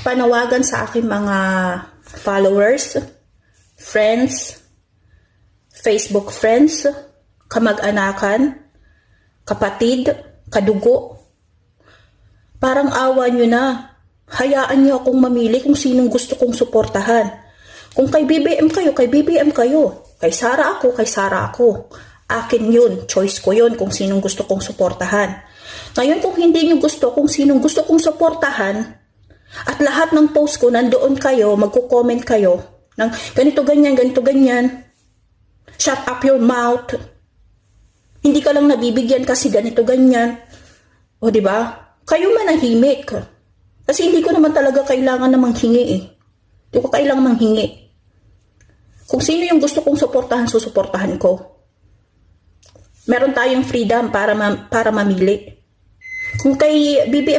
panawagan sa aking mga followers, friends, Facebook friends, kamag-anakan, kapatid, kadugo. Parang awa nyo na. Hayaan nyo akong mamili kung sinong gusto kong suportahan. Kung kay BBM kayo, kay BBM kayo. Kay Sara ako, kay Sara ako. Akin yun, choice ko yun kung sinong gusto kong suportahan. Ngayon kung hindi nyo gusto kung sinong gusto kong suportahan, at lahat ng post ko nandoon kayo, magko-comment kayo ng ganito ganyan, ganito ganyan. Shut up your mouth. Hindi ka lang nabibigyan kasi ganito ganyan. O di ba? Kayo manahimik. Kasi hindi ko naman talaga kailangan na manghingi eh. Hindi ko kailangan manghingi. Kung sino yung gusto kong suportahan, susuportahan ko. Meron tayong freedom para mamili. Kung kay BBM